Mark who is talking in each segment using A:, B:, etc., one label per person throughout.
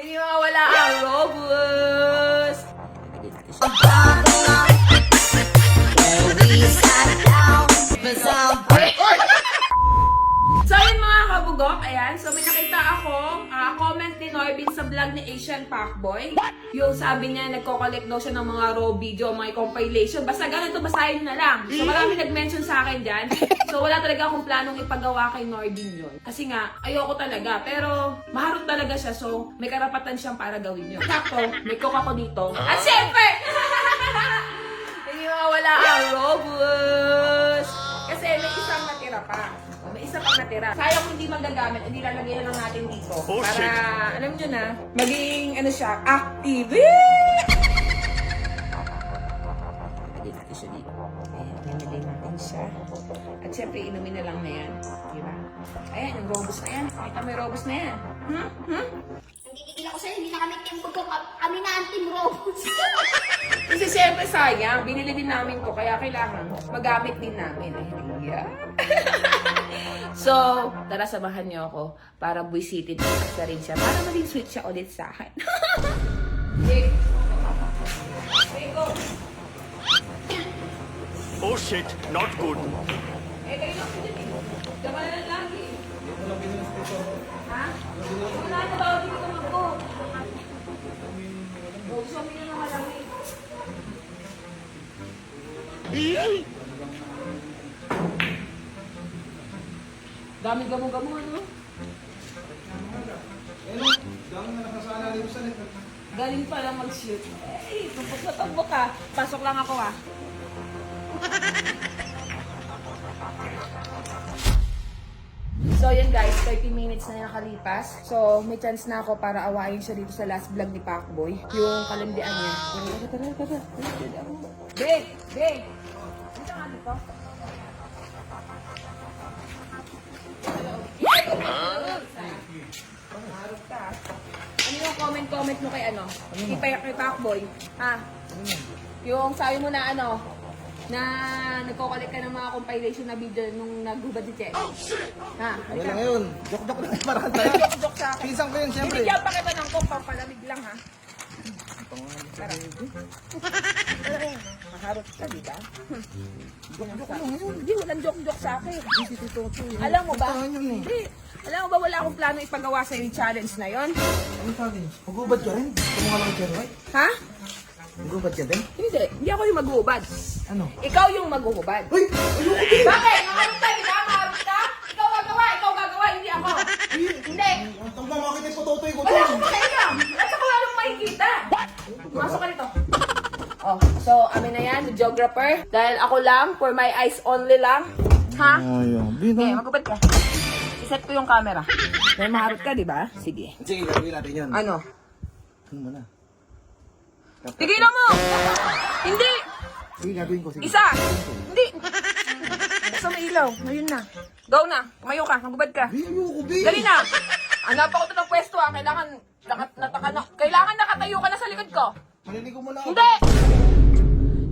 A: Hindi mawala ang Robust! So yun mga kabugok, ayan. So may nakita akong comment ni Norbin sa vlog ni Asian Pacboy. Yung sabi niya, nagko-collect daw siya ng mga raw video, mga compilation. Basta ganito, basahin na lang. So marami nag-mention sa akin dyan. So wala talaga akong planong ipagawa kay Norbin yun. Kasi nga, ayoko talaga. Pero maharot talaga siya. So may karapatan siyang para gawin yun. Sakto, may cook ako dito. At syempre, hindi mawala ang Robust! Kasi may isang natira pa. May isa pang natira. Sayang kung hindi magagamit, hindi lalagyan na lang natin dito.
B: Oh,
A: para,
B: shit.
A: alam nyo na, maging, ano siya, active. Lagyan natin siya dito. Ayan, nilagay natin siya. At syempre, inumin na lang na yan. Diba? Ayan, yung robust na yan. Nakita mo yung robust na yan.
C: Nagigigil ako sa'yo, hindi na kami team ko. Kami na ang team Robust.
A: Kasi syempre, sayang. Binili din namin to, kaya kailangan magamit din namin. Yeah. So, tara samahan niyo ako para buwisitin na rin siya. Para maging sweet siya ulit sa akin. Okay. Okay, go.
B: Oh shit, not good.
A: Eh, kayo lang din eh. Diba na lang lagi. Ha? Wala na ba? Hindi ko mag-go. Oh, gusto mo na malamig. Daming gamo-gamo, ano? Galing pa lang mag-shoot. Eh, tumpok na tumpok ka. Pasok lang ako, ah. So, yun guys, 30 minutes na yung nakalipas. So, may chance na ako para awayin siya dito sa last vlog ni Pacboy. Yung kalandian niya. Tara. Big! Dito nga dito. Marot ka. Ano yung comment mo kay ano? Kay Pacboy. Ha? Yung sabi mo na ano? Na nagko-collect ka ng mga compilation na video nung naghubad si Che. Ha?
D: Wala lang yun. Joke lang. Parang tayo.
A: Joke sa akin.
D: Pisang ko yun, siyempre.
A: Binigyan pa kita ng kong pampalamig lang, ha? Tara. Maharot ka, di ba? Hindi, walang joke sa akin. Alam mo ba? Hindi. Alam mo ba wala akong plano ipagawa sa yung challenge na yon?
D: Ano challenge? Magubad ka rin? Kumukha lang dyan, right?
A: Ha?
D: Magubad ka din?
A: Hindi ako yung maghuhubad.
D: Ano?
A: Ikaw yung maghuhubad.
D: Uy! Ayoko!
A: Bakit? Maharot ka, di ba? Maharot ka? Ikaw gagawa, hindi ako. Hindi.
D: Ang tamba makita yung patutoy ko
A: Wala
D: dyan.
A: akong pakialam. At saka wala akong makikita. Masok ka nito. Oh, so amin na yan, the geographer. Dahil ako lang, for my eyes only lang. Ha?
D: Ayaw.
A: Okay, magupad ka. Iset ko yung camera. May maharot ka, di ba? Sige.
D: Sige, gagawin natin yun.
A: Ano?
D: Ano mo na?
A: Tigilan mo! Hindi!
D: Sige, gagawin ko. Sige.
A: Isa! Hindi! Basta may ilaw. Ngayon na. Go na. Tumayo ka. Magubad ka.
D: Ayoko, B!
A: Dali na! Hanap ako ito ng pwesto ha. Kailangan nakatayo ka na sa likod ko.
D: Marinig ko muna ako.
A: Hindi!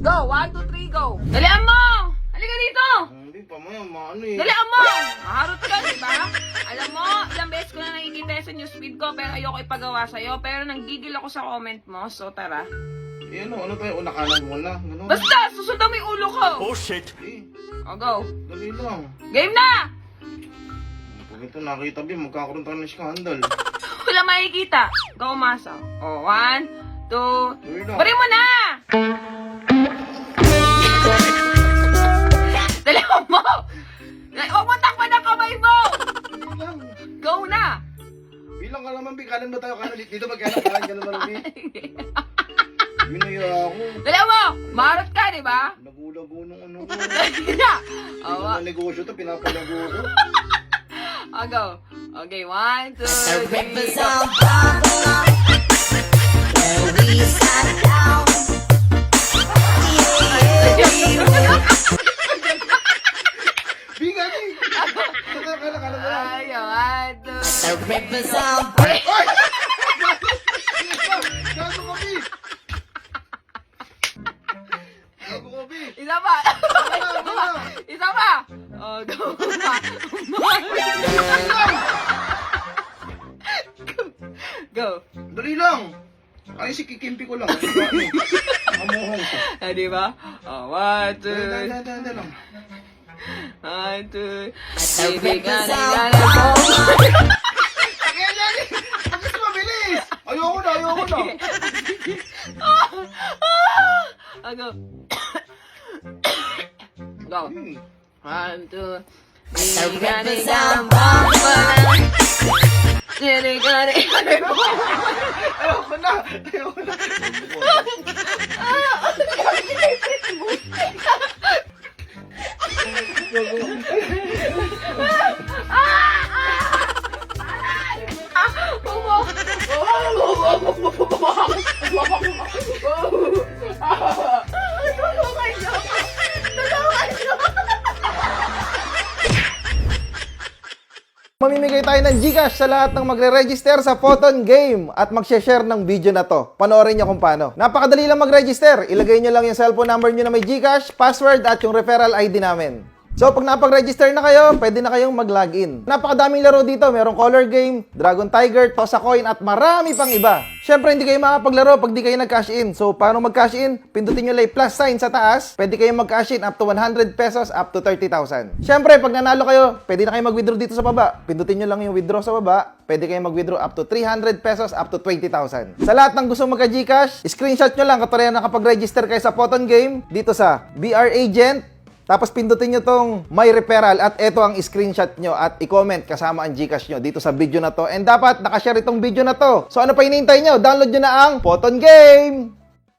A: Go! 1, 2, 3, go! Dalian mo! Halika dito!
D: Hindi pa mo yan, maano eh.
A: Dalian mo! Maharot ka, di ba? Alam mo, ilang beses ko na nakikita sa newsfeed ko pero ayoko ipagawa sa'yo. Pero nanggigil ako sa comment mo. So, tara.
D: Eh, ano tayo? Unakanan mo na. Ganun.
A: Basta! Susundan mo yung ulo ko!
B: Oh shit.
D: Eh,
A: O, go!
D: dali lang.
A: Game na!
D: Pag ito nakita, B, magkakaroon tayo ng skandal.
A: Wala makikita. Go, umasa. O, 1, 2...
D: Dali lang.
A: Bari mo na! Dali mo! Huwag mo takpan ang kamay mo!
D: Dali lang.
A: Go na!
D: Bilang ka naman, B. Kanan ba tayo? Kanan dito ba kanan ka naman, B? Binaya ako.
A: Dali mo! Marot ka, di ba?
D: Nagulago nung ano ko.
A: Dali na!
D: Hindi
A: O,
D: naman negosyo to, pinapalago ko.
A: go. Okay, 1, 2, 3, go.
D: Biga, B! Kala mo lang.
A: Ay, 1, 2,
D: Ay! Gago ka, B! Gago ka, B!
A: Isa pa!
D: Wala.
A: Isa pa! O, go pa! Go! go.
D: Dali lang. Ay, si kikimpi ko lang. Amuhong ko.
A: Di ba? Oh, 1, 2,
D: Dali lang.
A: 1, 2. Baby, gana mo.
D: Bakit mabilis? Ayoko na.
A: Go. Go. 1, 2. Baby, gana mo.
D: Ayoko na.
E: Mamimigay tayo ng GCash sa lahat ng magre-register sa Photon Game at mag-share ng video na to. Panoorin nyo kung paano. Napakadali lang mag-register. Ilagay nyo lang yung cellphone number nyo na may GCash, password at yung referral ID namin. So, pag napag-register na kayo, pwede na kayong mag-login. Napakadaming laro dito. Merong Color Game, Dragon Tiger, Toss a Coin, at marami pang iba. Siyempre, hindi kayo makapaglaro pag di kayo nag-cash in. So, paano mag-cash in? Pindutin nyo lang yung plus sign sa taas. Pwede kayong mag-cash in up to 100 pesos, up to 30,000. Siyempre, pag nanalo kayo, pwede na kayong mag-withdraw dito sa baba. Pindutin nyo lang yung withdraw sa baba. Pwede kayong mag-withdraw up to 300 pesos, up to 20,000. Sa lahat ng gusto magka-GCash, screenshot nyo lang katulad nakapag-register kayo sa Photon Game dito sa BR Agent. Tapos pindutin nyo tong My Referral at ito ang screenshot nyo at i-comment kasama ang GCash nyo dito sa video na to. And dapat nakashare itong video na to. So ano pa hinihintay nyo? Download nyo na ang Photon Game!